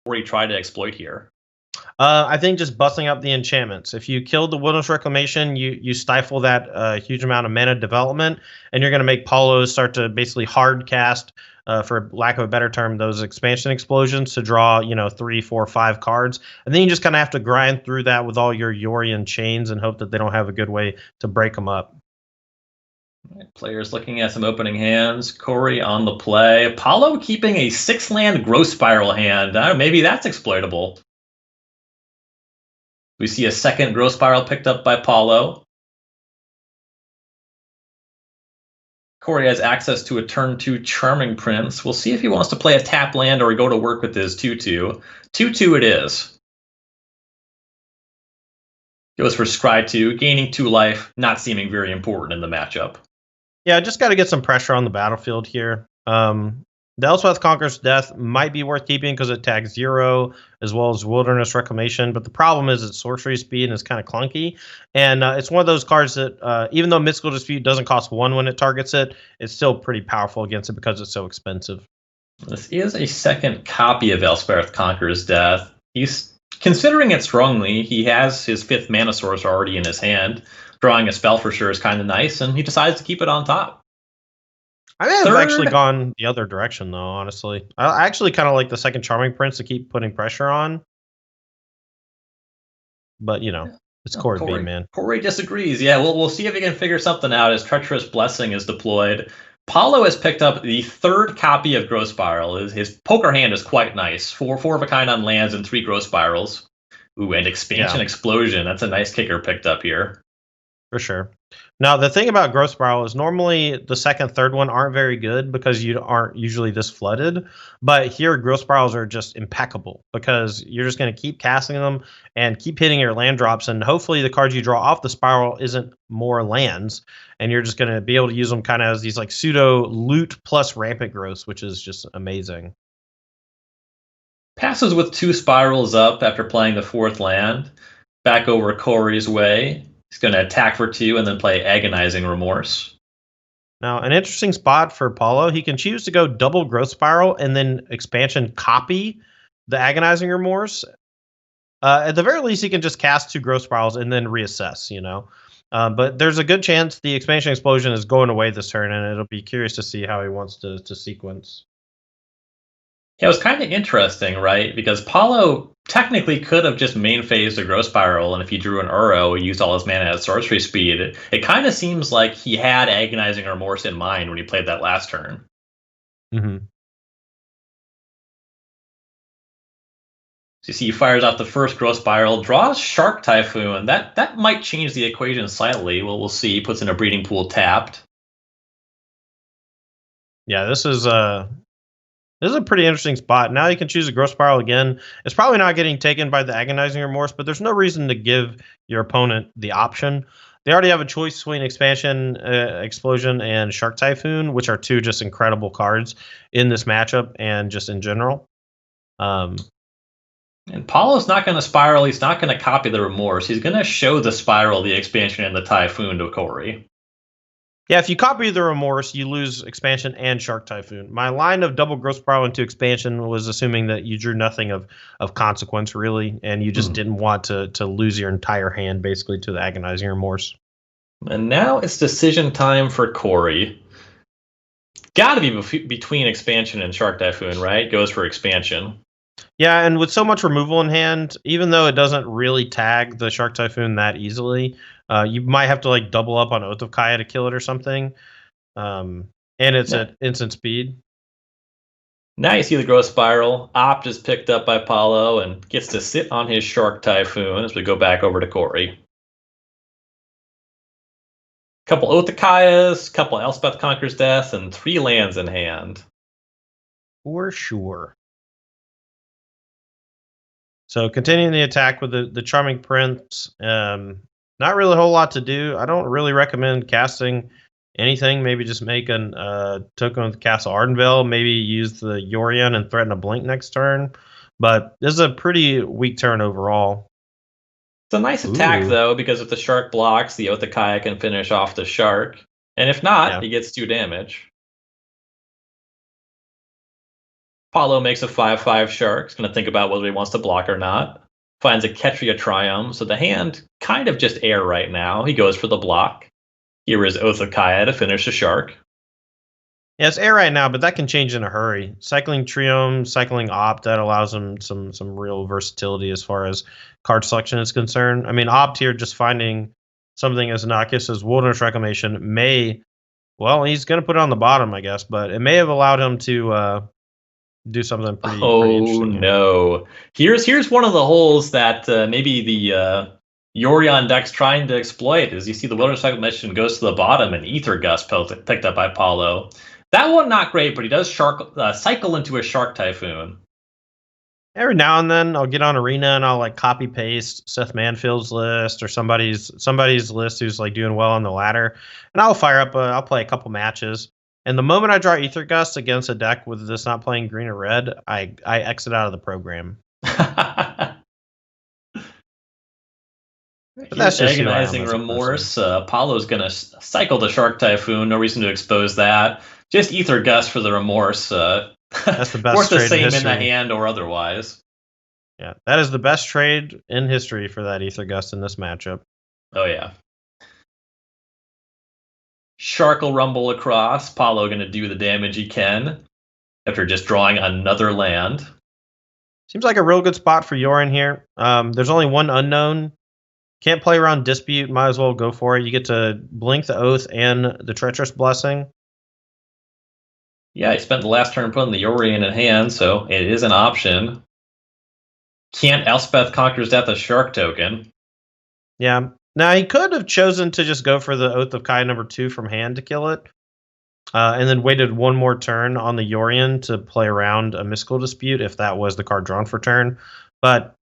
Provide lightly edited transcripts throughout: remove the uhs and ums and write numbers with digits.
Corey try to exploit here? I think just busting up the enchantments. If you kill the Wilderness Reclamation, you stifle that huge amount of mana development, and you're going to make Paulos start to basically hard cast, for lack of a better term, those expansion explosions to draw 3, 4, 5 cards, and then you just kind of have to grind through that with all your Yorion chains and hope that they don't have a good way to break them up. Players looking at some opening hands. Corey on the play. Apollo keeping a 6-land Growth Spiral hand. Maybe that's exploitable. We see a second Growth Spiral picked up by Paulo. Corey has access to a turn 2 Charming Prince. We'll see if he wants to play a tap land or go to work with his 2-2. 2-2 it is. Goes for Scry 2, gaining 2 life, not seeming very important in the matchup. Yeah, just got to get some pressure on the battlefield here. The Elspeth Conqueror's Death might be worth keeping because it tags 0 as well as Wilderness Reclamation, but the problem is its sorcery speed and it's kind of clunky. And it's one of those cards that, even though Mystical Dispute doesn't cost 1 when it targets it, it's still pretty powerful against it because it's so expensive. This is a second copy of Elspeth Conqueror's Death. He's considering it strongly. He has his 5th mana source already in his hand. Drawing a spell for sure is kind of nice, and he decides to keep it on top. I may have actually gone the other direction, though, honestly. I actually kind of like the second Charming Prince to keep putting pressure on. But, it's Corey B, man. Corey disagrees. Yeah, we'll see if he can figure something out as Treacherous Blessing is deployed. Paulo has picked up the 3rd copy of Growth Spiral. His poker hand is quite nice. 4 of a kind on lands and 3 Growth Spirals. Ooh, and Expansion Explosion. That's a nice kicker picked up here. For sure. Now, the thing about Growth Spiral is normally the second, third one aren't very good because you aren't usually this flooded. But here, Growth Spirals are just impeccable because you're just going to keep casting them and keep hitting your land drops. And hopefully the cards you draw off the spiral isn't more lands. And you're just going to be able to use them kind of as these like pseudo loot plus rampant growths, which is just amazing. Passes with 2 spirals up after playing the 4th land. Back over Corey's way. He's going to attack for 2 and then play Agonizing Remorse. Now, an interesting spot for Paulo. He can choose to go double Growth Spiral and then expansion copy the Agonizing Remorse. At the very least, he can just cast 2 Growth Spirals and then reassess, But there's a good chance the Expansion Explosion is going away this turn, and it'll be curious to see how he wants to sequence. Yeah, it was kind of interesting, right? Because Paulo technically could have just main phased a Growth Spiral, and if he drew an Uro, he used all his mana at sorcery speed. It kind of seems like he had Agonizing Remorse in mind when he played that last turn. Mm-hmm. So you see he fires out the first Growth Spiral, draws Shark Typhoon. That might change the equation slightly. We'll see. He puts in a Breeding Pool tapped. Yeah, this is a pretty interesting spot. Now you can choose a Growth Spiral again. It's probably not getting taken by the Agonizing Remorse, but there's no reason to give your opponent the option. They already have a choice between Expansion Explosion and Shark Typhoon, which are 2 just incredible cards in this matchup and just in general. And Paulo's not going to spiral. He's not going to copy the Remorse. He's going to show the Spiral, the Expansion, and the Typhoon to Corey. Yeah, if you copy the Remorse, you lose Expansion and Shark Typhoon. My line of double Growth Spiral into Expansion was assuming that you drew nothing of consequence, really, and you just didn't want to lose your entire hand, basically, to the Agonizing Remorse. And now it's decision time for Corey. Got to be between Expansion and Shark Typhoon, right? Goes for Expansion. Yeah, and with so much removal in hand, even though it doesn't really tag the Shark Typhoon that easily, you might have to double up on Oath of Kaya to kill it or something. And it's at instant speed. Now you see the Growth Spiral. Opt is picked up by Paulo and gets to sit on his Shark Typhoon as we go back over to Corey. Couple Oath of Kayas, couple Elspeth Conqueror's Death, and 3 lands in hand. For sure. So continuing the attack with the Charming Prince, not really a whole lot to do. I don't really recommend casting anything. Maybe just make a token with Castle Ardenvale. Maybe use the Yorion and threaten a blink next turn. But this is a pretty weak turn overall. It's a nice attack, though, because if the Shark blocks, the Oath of Kaya can finish off the Shark. And if not, he gets 2 damage. Paulo makes a 5/5 shark. He's going to think about whether he wants to block or not. Finds a Ketria Triumph, so the hand kind of just air right now. He goes for the block. Here is Oath of Kaya to finish the shark. Yeah, it's air right now, but that can change in a hurry. Cycling Triumph, cycling Opt, that allows him some real versatility as far as card selection is concerned. I mean, Opt here just finding something as innocuous as Wilderness Reclamation may, well, he's going to put it on the bottom, I guess, but it may have allowed him to do something pretty interesting here. No. Here's one of the holes that maybe the Yorion deck's trying to exploit. Is you see the Wilderness Reclamation goes to the bottom and Ether Gust picked up by Paulo. That one not great, but he does cycle into a Shark Typhoon. Every now and then I'll get on Arena and I'll like copy paste Seth Manfield's list or somebody's list who's like doing well on the ladder, and I'll fire up. I'll play a couple matches, and the moment I draw Ether Gust against a deck with this not playing green or red, I exit out of the program. But that's just agonizing remorse. Apollo's gonna cycle the Shark Typhoon. No reason to expose that. Just Ether Gust for the remorse. That's the best worth the trade same in in the hand or otherwise. Yeah, that is the best trade in history for that Ether Gust in this matchup. Oh yeah. Shark will rumble across. Paulo gonna do the damage he can after just drawing another land. Seems like a real good spot for Yorin here. There's only one unknown. Can't play around Dispute. Might as well go for it. You get to blink the Oath and the Treacherous Blessing. Yeah, he spent the last turn putting the Yorion in hand, so it is an option. Can't Elspeth Conquers Death a Shark token. Yeah. Now, he could have chosen to just go for the Oath of Kai number 2 from hand to kill it, and then waited one more turn on the Yorion to play around a Mystical Dispute if that was the card drawn for turn. But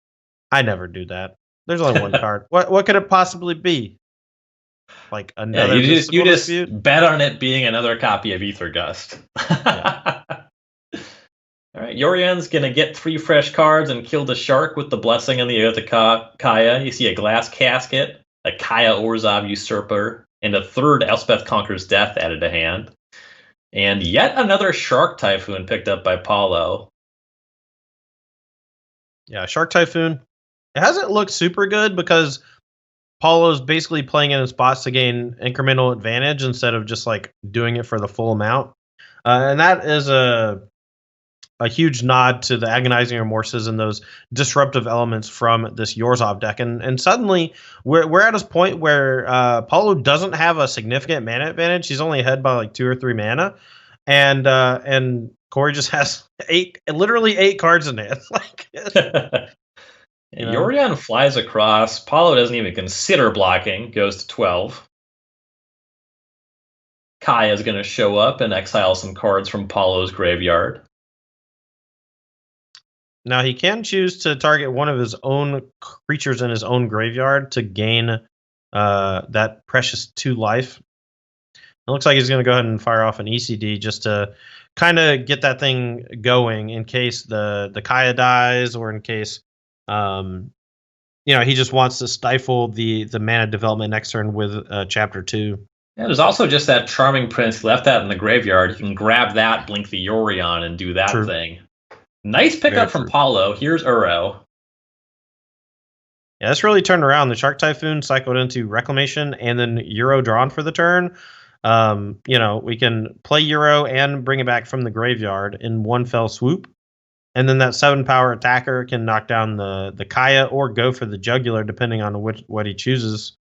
I never do that. There's only one card. What could it possibly be? Like another you just dispute? bet on it being another copy of Ether Gust. Yeah. All right, Yorion's gonna get 3 fresh cards and kill the shark with the blessing and the Oath of Kaya. You see a Glass Casket, a Kaya Orzhov Usurper, and a 3rd Elspeth Conquers Death added to hand. And yet another Shark Typhoon picked up by Paulo. Yeah, Shark Typhoon. It hasn't looked super good because Paulo's basically playing in spots to gain incremental advantage instead of just like doing it for the full amount. And that is a huge nod to the agonizing remorses and those disruptive elements from this Yorzhov deck. And suddenly we're at this point where Paulo doesn't have a significant mana advantage. He's only ahead by like 2 or 3 mana. And Corey just has literally 8 cards in hand. Like, Yorion flies across. Paulo doesn't even consider blocking. Goes to 12. Kaya's going to show up and exile some cards from Paulo's graveyard. Now, he can choose to target one of his own creatures in his own graveyard to gain that precious 2 life. It looks like he's going to go ahead and fire off an ECD just to kind of get that thing going in case the Kaya dies or in case he just wants to stifle the mana development next turn with Chapter 2. Yeah, there's also just that Charming Prince. He left that in the graveyard. You can grab that, blink the Yorion, and do that thing. Nice pickup from Paulo. Here's Uro. Yeah, this really turned around. The Shark Typhoon cycled into Reclamation and then Euro drawn for the turn. We can play Euro and bring it back from the graveyard in one fell swoop. And then that 7 power attacker can knock down the Kaya or go for the Jugular, depending on what he chooses.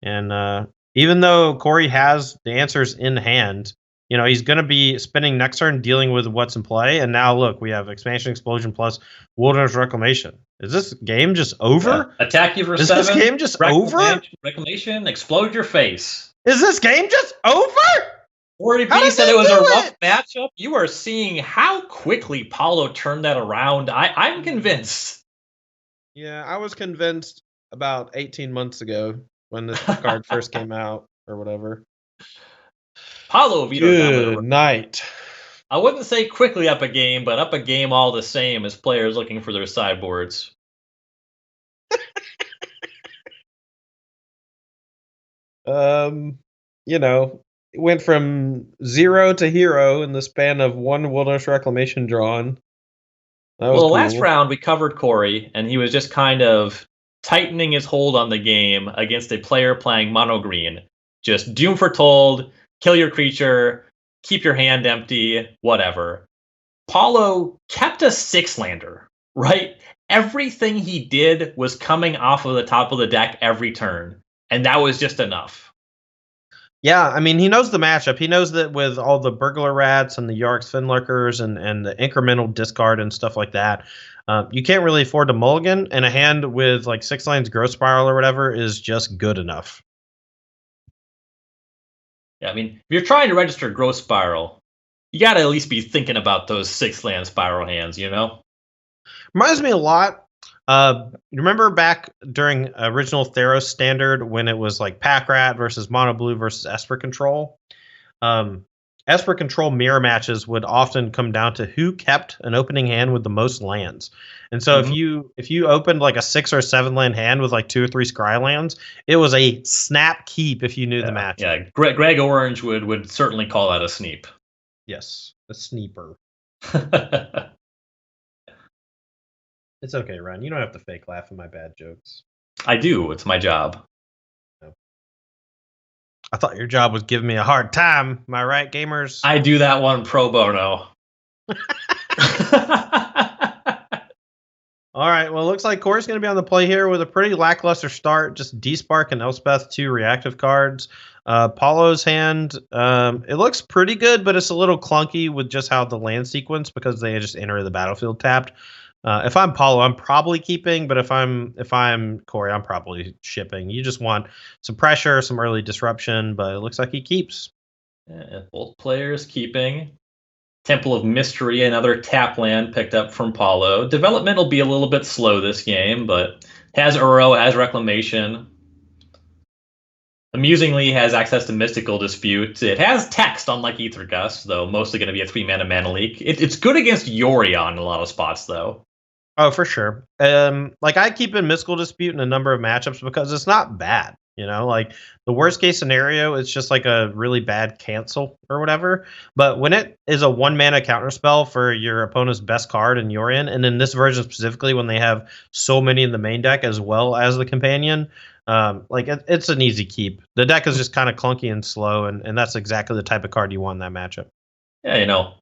And even though Corey has the answers in hand, he's going to be spending next turn dealing with what's in play. And now, look, we have Expansion Explosion plus Wilderness Reclamation. Is this game just over? Yeah. Attack you for 7. Is this game just over? Reclamation, explode your face. Is this game just over? 40B said it was a rough matchup. You are seeing how quickly Paulo turned that around. I'm convinced. Yeah, I was convinced about 18 months ago when this card first came out or whatever. Paulo vetoed that. Good night. I wouldn't say quickly up a game, but up a game all the same as players looking for their sideboards. went from 0 to hero in the span of one Wilderness Reclamation drawn. That was Well, the last cool. round we covered Corey, and he was just kind of tightening his hold on the game against a player playing mono green. Just doom foretold, kill your creature, keep your hand empty, whatever. Paulo kept a 6-lander, right? Everything he did was coming off of the top of the deck every turn, and that was just enough. Yeah, I mean, he knows the matchup. He knows that with all the Burglar Rats and the Yark's Finlurkers and the incremental discard and stuff like that, you can't really afford to mulligan, and a hand with like 6 lands Growth Spiral or whatever is just good enough. Yeah, I mean, if you're trying to register Growth Spiral, you got to at least be thinking about those 6-land Spiral hands, you know? Reminds me a lot. You remember back during original Theros Standard when it was like Pack Rat versus Mono Blue versus Esper Control? Esper Control mirror matches would often come down to who kept an opening hand with the most lands. And so if you opened like a 6 or 7 land hand with like 2 or 3 scry lands, it was a snap keep if you knew the match. Yeah, Greg Orange would certainly call that a sneep. Yes, a sneeper. It's okay, Ryan. You don't have to fake laugh at my bad jokes. I do. It's my job. No. I thought your job was giving me a hard time. Am I right, gamers? I do that one pro bono. All right. Well, it looks like Corey's going to be on the play here with a pretty lackluster start. Just D-Spark and Elspeth, 2 reactive cards. Paulo's hand, it looks pretty good, but it's a little clunky with just how the land sequence because they just enter the battlefield tapped. If I'm Paulo, I'm probably keeping, but if I'm Corey, I'm probably shipping. You just want some pressure, some early disruption, but it looks like he keeps. Yeah, both players keeping. Temple of Mystery, another tap land picked up from Paulo. Development will be a little bit slow this game, but has Uro, has Reclamation. Amusingly, has access to Mystical Dispute. It has text, unlike Aether Gust, though mostly going to be a 3-mana leak. It's good against Yorion in a lot of spots, though. Oh, for sure. Like I keep in Mystical Dispute in a number of matchups because it's not bad. You know, like the worst case scenario, it's just like a really bad cancel or whatever. But when it is a 1-mana counterspell for your opponent's best card in Yorion, and in this version specifically, when they have so many in the main deck as well as the companion, like it's an easy keep. The deck is just kind of clunky and slow, and that's exactly the type of card you want in that matchup. Yeah, you know,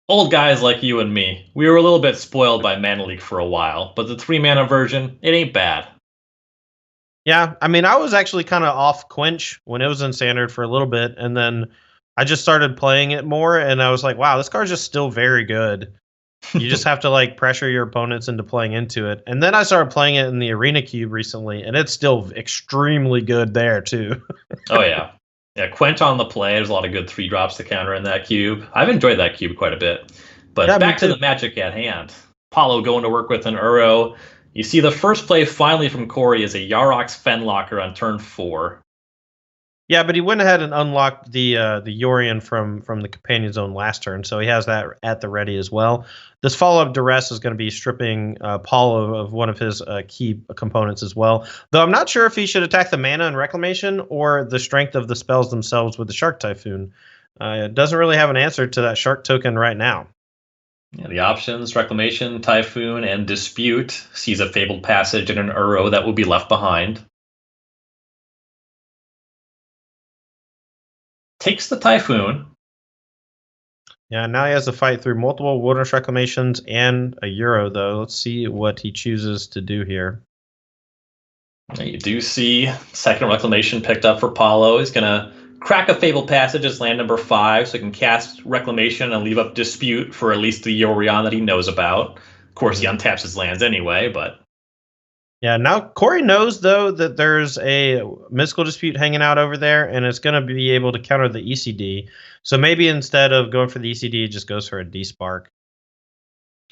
old guys like you and me, we were a little bit spoiled by Mana Leak for a while, but the 3-mana version, it ain't bad. Yeah, I mean, I was actually kind of off Quench when it was in Standard for a little bit, and then I just started playing it more, and I was like, wow, this card's just still very good. You just have to like pressure your opponents into playing into it. And then I started playing it in the Arena Cube recently, and it's still extremely good there too. Oh yeah. Yeah, Quench on the play. There's a lot of good 3-drops to counter in that cube. I've enjoyed that cube quite a bit. But Yeah, back to the magic at hand. Paulo going to work with an Uro. You see the first play finally from Corey is a Yarok's Fenlocker on turn 4. Yeah, but he went ahead and unlocked the Yorion from the Companion Zone last turn, so he has that at the ready as well. This follow-up Duress is going to be stripping Paulo of one of his key components as well. Though I'm not sure if he should attack the mana and Reclamation or the strength of the spells themselves with the Shark Typhoon. It doesn't really have an answer to that Shark token right now. Yeah, the options, Reclamation, Typhoon, and Dispute sees a Fabled Passage and an Uro that will be left behind. Takes the Typhoon. Yeah, now he has to fight through multiple Wilderness Reclamations and a Euro, though. Let's see what he chooses to do here. You do see second Reclamation picked up for Paulo. He's going to crack a Fabled Passage as land number 5, so he can cast Reclamation and leave up Dispute for at least the Yorion that he knows about. Of course, he untaps his lands anyway, but... Yeah, now Corey knows, though, that there's a Mystical Dispute hanging out over there, and it's going to be able to counter the ECD. So maybe instead of going for the ECD, it just goes for a D-Spark.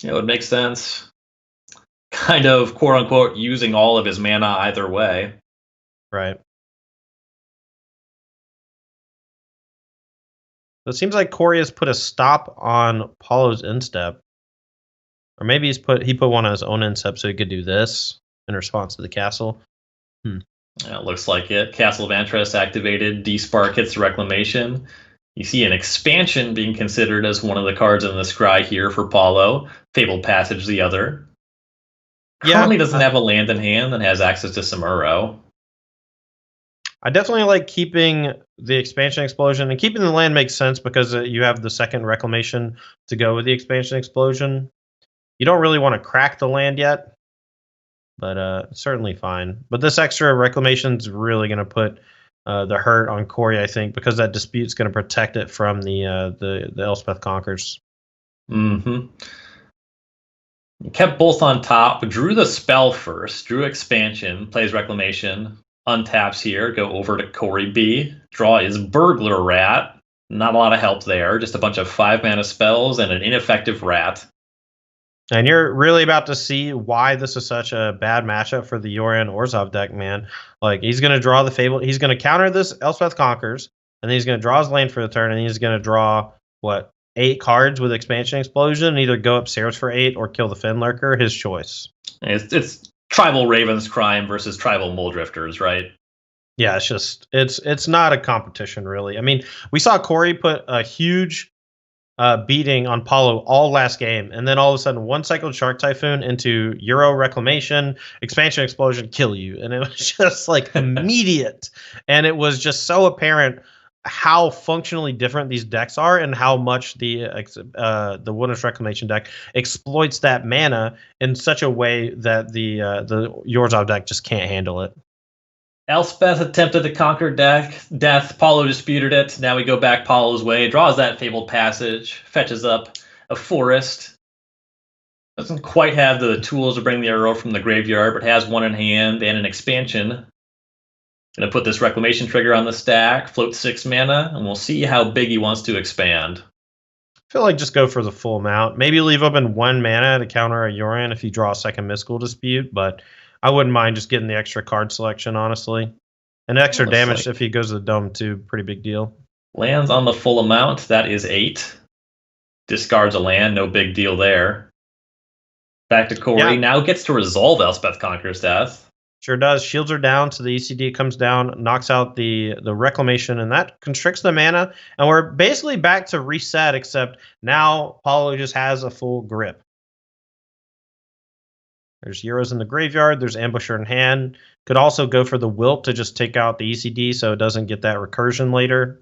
Yeah, it would make sense. Kind of, quote-unquote, using all of his mana either way. Right. So it seems like Corey has put a stop on Paulo's instep. Or maybe he put one on his own instep so he could do this in response to the castle. It looks like it. Castle of Antris activated. D-Spark hits the Reclamation. You see an expansion being considered as one of the cards in the scry here for Paulo. Fabled Passage the other. Currently doesn't have a land in hand and has access to some Uro. I definitely like keeping the expansion explosion, and keeping the land makes sense because you have the second Reclamation to go with the expansion explosion. You don't really want to crack the land yet, but certainly fine. But this extra Reclamation's really going to put the hurt on Corey, I think, because that dispute's going to protect it from the Elspeth Conquers. Mm-hmm. Kept both on top. Drew the spell first. Drew expansion. Plays Reclamation. Untaps here. Go over to Corey B. Draw is Burglar Rat. Not a lot of help there. Just a bunch of 5-mana spells and an ineffective rat. And you're really about to see why this is such a bad matchup for the Yorion Orzhov deck, man. Like, he's going to draw the Fable. He's going to counter this Elspeth Conquers, and then he's going to draw his land for the turn, and he's going to draw, 8 cards with Expansion Explosion, and either go upstairs for 8 or kill the Fen Lurker, his choice. It's Tribal Raven's Crime versus Tribal Muldrifters, right? Yeah, it's not a competition, really. I mean, we saw Corey put a huge beating on Paulo all last game, and then all of a sudden one cycled Shark Typhoon into Euro Reclamation, Expansion Explosion, kill you, and it was just like immediate, and it was just so apparent how functionally different these decks are and how much the Wilderness Reclamation deck exploits that mana in such a way that the Yorzhov deck just can't handle it. Elspeth attempted to conquer death. Paulo disputed it. Now we go back Paulo's way. Draws that Fabled Passage. Fetches up a forest. Doesn't quite have the tools to bring the arrow from the graveyard, but has one in hand and an expansion. Gonna put this Reclamation trigger on the stack. Float 6 mana, and we'll see how big he wants to expand. I feel like just go for the full amount. Maybe leave open 1 mana to counter a Yorion if you draw a second Mystical Dispute, but I wouldn't mind just getting the extra card selection, honestly. And extra damage if he goes to the Dome, too. Pretty big deal. Lands on the full amount. That is 8. Discards a land. No big deal there. Back to Corey. Yeah. Now gets to resolve Elspeth Conquer's death. Sure does. Shields are down, so the ECD comes down, knocks out the Reclamation, and that constricts the mana. And we're basically back to reset, except now Paulo just has a full grip. There's Euros in the graveyard. There's Ambusher in hand. Could also go for the Wilt to just take out the ECD so it doesn't get that recursion later.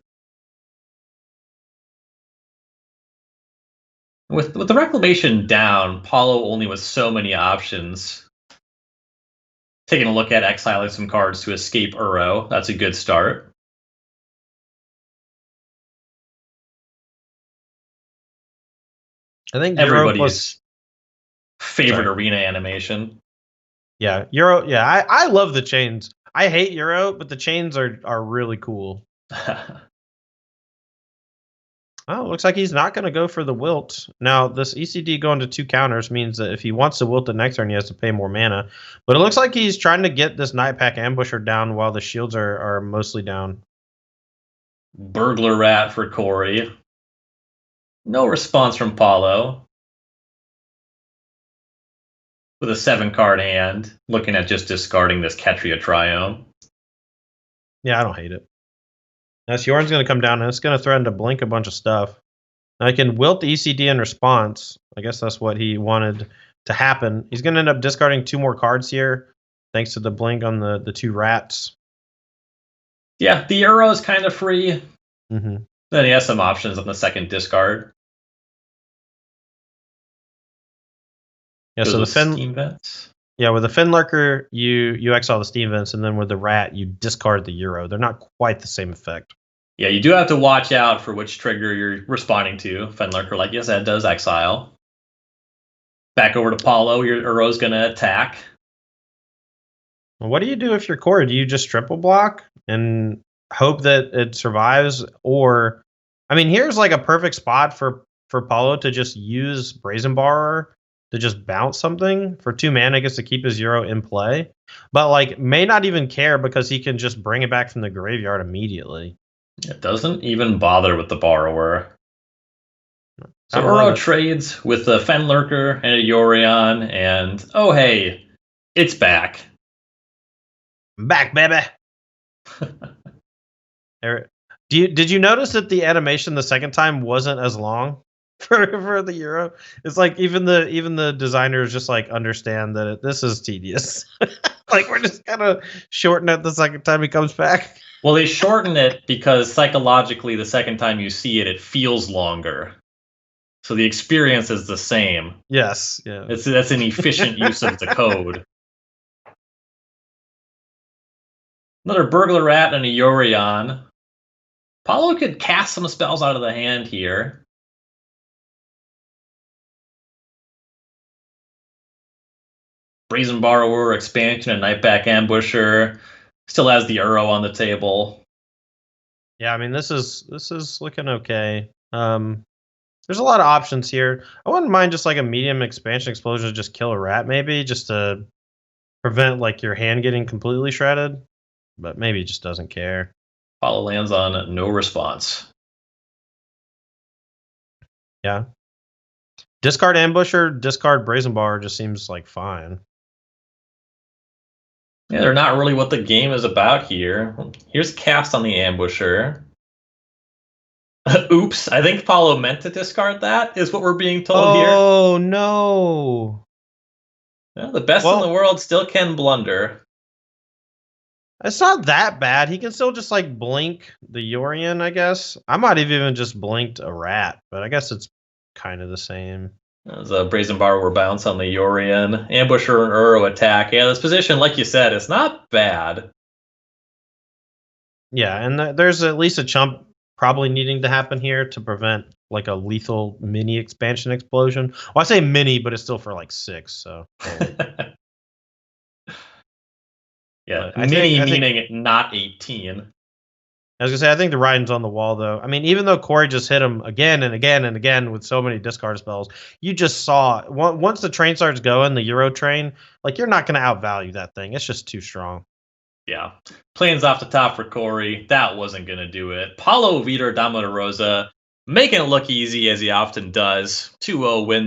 With the Reclamation down, Paulo only with so many options. Taking a look at exiling some cards to escape Uro. That's a good start. I think everybody's favorite arena animation. Yeah, Euro. Yeah, I love the chains. I hate Euro, but the chains are really cool. Oh, looks like he's not going to go for the Wilt. Now, this ECD going to 2 counters means that if he wants to Wilt the next turn, he has to pay more mana. But it looks like he's trying to get this Nightpack Ambusher down while the shields are mostly down. Burglar Rat for Corey. No response from Paulo. With a 7-card hand, looking at just discarding this Ketria Triome. Yeah, I don't hate it. Now, Yorn's going to come down, and it's going to threaten to blink a bunch of stuff. Now, I can Wilt the ECD in response. I guess that's what he wanted to happen. He's going to end up discarding 2 more cards here, thanks to the blink on the 2 rats. Yeah, the Euro is kind of free. Mm-hmm. Then he has some options on the second discard. Yeah, so the Steam Vents. Yeah, with the Fen Lurker, you exile the Steam Vents, and then with the Rat, you discard the Euro. They're not quite the same effect. Yeah, you do have to watch out for which trigger you're responding to. Fen Lurker, like you said, does exile. Back over to Paulo, your Euro's going to attack. Well, what do you do if you're Corey? Do you just triple block and hope that it survives? Or, I mean, here's like a perfect spot for Paulo to just use Brazen Borrower to just bounce something for 2 mana, gets to keep his Euro in play, but like may not even care because he can just bring it back from the graveyard immediately. It doesn't even bother with the Borrower. So Uro trades with the Fen Lurker and a Yorion, and oh hey, it's back. I'm back, baby. Did you notice that the animation the second time wasn't as long for the Euro? It's like even the designers just like understand that this is tedious. Like we're just kind of shorten it the second time he comes back. Well, they shorten it because psychologically, the second time you see it, it feels longer. So the experience is the same. Yes, yeah. That's an efficient use of the code. Another Burglar Rat and a Yorion. Paulo could cast some spells out of the hand here. Brazen Borrower, Expansion, and Nightback Ambusher. Still has the Uro on the table. Yeah, I mean this is looking okay. There's a lot of options here. I wouldn't mind just like a medium expansion explosion to just kill a rat, maybe just to prevent like your hand getting completely shredded. But maybe he just doesn't care. Paulo lands on no response. Yeah. Discard Ambusher, discard Brazen Bar just seems like fine. Yeah, they're not really what the game is about here. Here's cast on the Ambusher. Oops, I think Paulo meant to discard that, is what we're being told here. Oh, no. Yeah, the best in the world still can blunder. It's not that bad. He can still just like blink the Yorion, I guess. I might have even just blinked a rat, but I guess it's kind of the same. There's a Brazen Borrower bounce on the Yorion. Ambusher and Uro attack. Yeah, this position, like you said, it's not bad. Yeah, and there's at least a chump probably needing to happen here to prevent like a lethal mini expansion explosion. Well, I say mini, but it's still for like 6, so. Yeah, meaning not 18. I was gonna say, I think the writing's on the wall, though. I mean, even though Corey just hit him again and again and again with so many discard spells, you just saw once the train starts going, the Euro train, like you're not gonna outvalue that thing. It's just too strong. Yeah, plans off the top for Corey. That wasn't gonna do it. Paulo Vitor Damo Rosa making it look easy as he often does. 2-0 win.